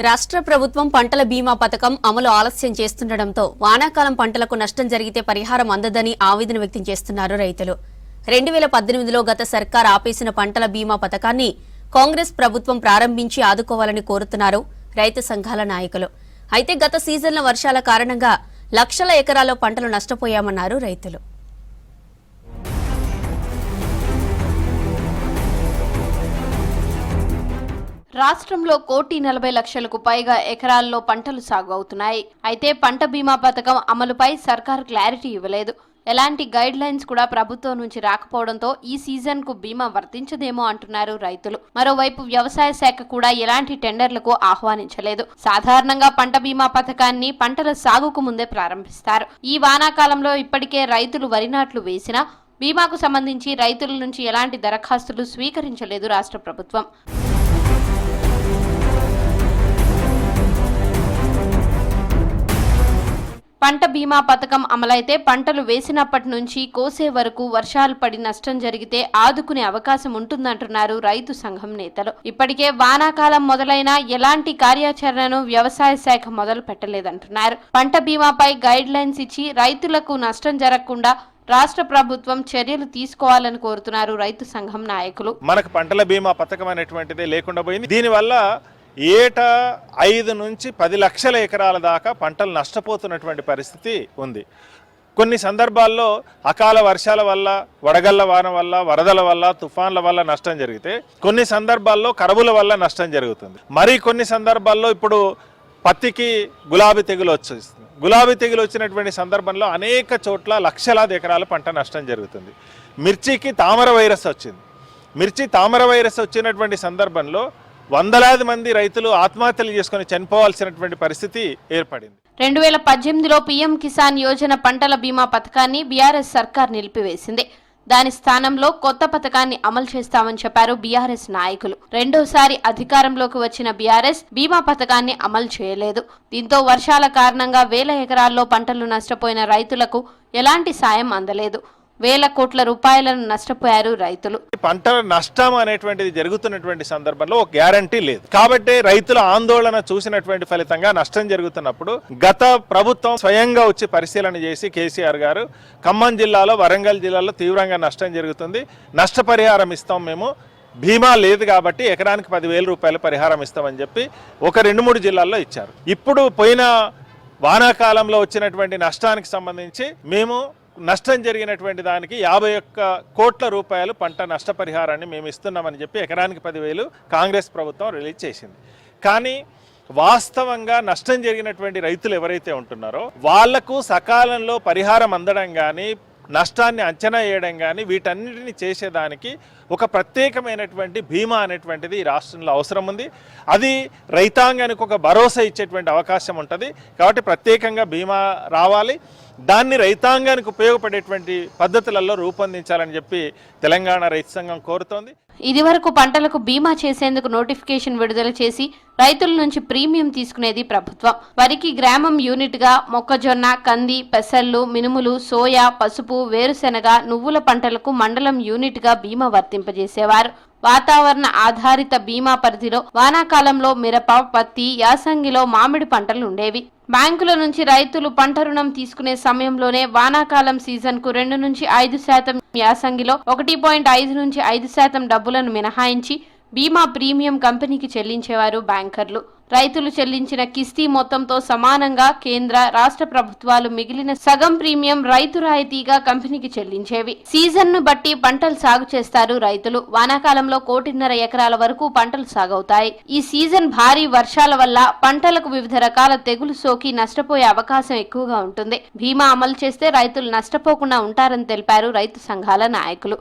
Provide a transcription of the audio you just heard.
రాష్ట్ర ప్రభుత్వం పంటల బీమా పథకం అమలు ఆలస్యం చేస్తుండటంతో వానాకాలం పంటలకు నష్టం జరిగితే పరిహారం అందదని ఆవేదన వ్యక్తం చేస్తున్నారు రైతులు. 2018లో గత సర్కార్ ఆపేసిన పంటల బీమా పథకాన్ని కాంగ్రెస్ ప్రభుత్వం ప్రారంభించి ఆదుకోవాలని కోరుతున్నారు రైతు సంఘాల నాయకులు. అయితే గత సీజన్ల వర్షాల కారణంగా లక్షల ఎకరాల్లో పంటలు నష్టపోయామన్నారు రైతులు. రాష్ట్రంలో 1,40,00,000కు పైగా ఎకరాల్లో పంటలు సాగు అవుతున్నాయి. అయితే పంట బీమా పథకం అమలుపై సర్కార్ క్లారిటీ ఇవ్వలేదు. ఎలాంటి గైడ్ లైన్స్ కూడా ప్రభుత్వం నుంచి రాకపోవడంతో ఈ సీజన్ కు బీమా వర్తించదేమో అంటున్నారు రైతులు. మరోవైపు వ్యవసాయ శాఖ కూడా ఎలాంటి టెండర్లకు ఆహ్వానించలేదు. సాధారణంగా పంట బీమా పథకాన్ని పంటల సాగుకు ముందే ప్రారంభిస్తారు. ఈ వానాకాలంలో ఇప్పటికే రైతులు వరి నాట్లు వేసినా బీమాకు సంబంధించి రైతుల నుంచి ఎలాంటి దరఖాస్తులు స్వీకరించలేదు రాష్ట్ర ప్రభుత్వం. పంట బీమా పథకం అమలైతే పంటలు వేసినప్పటి నుంచి కోసే వరకు వర్షాలు పడి నష్టం జరిగితే ఆదుకునే అవకాశం ఉంటుందంటున్నారు రైతు సంఘం నేతలు. ఇప్పటికే వానాకాలం మొదలైనా ఎలాంటి కార్యాచరణను వ్యవసాయ శాఖ మొదలు పెట్టలేదంటున్నారు. పంట బీమాపై గైడ్ లైన్స్ ఇచ్చి రైతులకు నష్టం జరగకుండా రాష్ట్ర ప్రభుత్వం చర్యలు తీసుకోవాలని కోరుతున్నారు రైతు సంఘం నాయకులు. మనకు పంటల బీమా పథకం అనేటువంటిది లేకుండా పోయింది. దీనివల్ల ఏటా 5 నుంచి 10 లక్షల ఎకరాల దాకా పంటలు నష్టపోతున్నటువంటి పరిస్థితి ఉంది. కొన్ని సందర్భాల్లో అకాల వర్షాల వల్ల, వడగళ్ల వాన వల్ల, వరదల వల్ల, తుఫాన్ల వల్ల నష్టం జరిగితే కొన్ని సందర్భాల్లో కరువుల వల్ల నష్టం జరుగుతుంది. మరి కొన్ని సందర్భాల్లో ఇప్పుడు పత్తికి గులాబీ తెగులు వచ్చేస్తుంది. గులాబీ తెగులు వచ్చినటువంటి సందర్భంలో అనేక చోట్ల లక్షలాది ఎకరాల పంట నష్టం జరుగుతుంది. మిర్చికి తామర వైరస్ వచ్చింది. తామర వైరస్ వచ్చినటువంటి సందర్భంలో వందలాది మంది రైతులు ఆత్మహత్యలు చేసుకుని చనిపోవాల్సినటువంటి పరిస్థితి ఏర్పడింది. 2018లో పీఎం కిసాన్ యోజన పంటల బీమా పథకాన్ని బీఆర్ఎస్ సర్కార్ నిలిపివేసింది. దాని స్థానంలో కొత్త పథకాన్ని అమలు చేస్తామని చెప్పారు బీఆర్ఎస్ నాయకులు. రెండోసారి అధికారంలోకి వచ్చిన బీఆర్ఎస్ బీమా పథకాన్ని అమలు చేయలేదు. దీంతో వర్షాల కారణంగా వేల ఎకరాల్లో పంటలు నష్టపోయిన రైతులకు ఎలాంటి సాయం అందలేదు. వేల కోట్ల రూపాయలను నష్టపోయారు రైతులు. పంట నష్టం అనేటువంటిది జరుగుతున్నటువంటి సందర్భంలో ఒక గ్యారంటీ లేదు. కాబట్టి రైతుల ఆందోళన చూసినటువంటి ఫలితంగా నష్టం జరుగుతున్నప్పుడు గత ప్రభుత్వం స్వయంగా వచ్చి పరిశీలన చేసి కేసీఆర్ గారు ఖమ్మం జిల్లాలో, వరంగల్ జిల్లాలో తీవ్రంగా నష్టం జరుగుతుంది, నష్టపరిహారం ఇస్తాం, మేము బీమా లేదు కాబట్టి ఎకరానికి 10,000 రూపాయల పరిహారం ఇస్తామని చెప్పి ఒక 2-3 జిల్లాల్లో ఇచ్చారు. ఇప్పుడు పోయిన వానాకాలంలో వచ్చినటువంటి నష్టానికి సంబంధించి మేము నష్టం జరిగినటువంటి దానికి 51 కోట్ల రూపాయలు పంట నష్టపరిహారాన్ని మేము ఇస్తున్నామని చెప్పి ఎకరానికి 10,000 కాంగ్రెస్ ప్రభుత్వం రిలీజ్ చేసింది. కానీ వాస్తవంగా నష్టం జరిగినటువంటి రైతులు ఎవరైతే ఉంటున్నారో వాళ్లకు సకాలంలో పరిహారం అందడం కానీ, నష్టాన్ని అంచనా వేయడం కానీ, వీటన్నిటిని చేసేదానికి ఒక ప్రత్యేకమైనటువంటి బీమా అనేటువంటిది ఈ రాష్ట్రంలో అవసరం ఉంది. అది రైతాంగానికి ఒక భరోసా ఇచ్చేటువంటి అవకాశం ఉంటుంది. కాబట్టి ప్రత్యేకంగా బీమా రావాలి. దాన్ని రైతాంగానికి ఉపయోగపడేటువంటి పద్ధతులలో రూపొందించాలని చెప్పి తెలంగాణ రైతు సంఘం కోరుతోంది. ఇదివరకు పంటలకు బీమా చేసేందుకు నోటిఫికేషన్ విడుదల చేసి రైతుల నుంచి ప్రీమియం తీసుకునేది ప్రభుత్వం. వరికి గ్రామం యూనిట్ గా మొక్కజొన్న, కంది, పెసళ్లు, మినుములు, సోయా, పసుపు, వేరుశెనగ, నువ్వుల పంటలకు మండలం యూనిట్ గా బీమా వర్తింపజేసేవారు. వాతావరణ ఆధారిత బీమా పరిధిలో వానాకాలంలో మిరప, పత్తి, యాసంగిలో మామిడి పంటలు ఉండేవి. బ్యాంకుల నుంచి రైతులు పంట రుణం తీసుకునే సమయంలోనే వానాకాలం సీజన్ కు 2 నుంచి 5%, యాసంగిలో 1.5 నుంచి 5% డబ్బులను మినహాయించి బీమా ప్రీమియం కంపెనీకి చెల్లించేవారు బ్యాంకర్లు. రైతులు చెల్లించిన కిస్తీ మొత్తంతో సమానంగా కేంద్ర, రాష్ట్ర ప్రభుత్వాలు మిగిలిన సగం ప్రీమియం రైతు రాయితీగా కంపెనీకి చెల్లించేవి. సీజన్ ను బట్టి పంటలు సాగు చేస్తారు రైతులు. వానాకాలంలో 1.5 ఎకరాల వరకు పంటలు సాగవుతాయి. ఈ సీజన్ భారీ వర్షాల వల్ల పంటలకు వివిధ రకాల తెగులు సోకి నష్టపోయే అవకాశం ఎక్కువగా ఉంటుంది. బీమా అమలు చేస్తే రైతులు నష్టపోకుండా ఉంటారని తెలిపారు రైతు సంఘాల నాయకులు.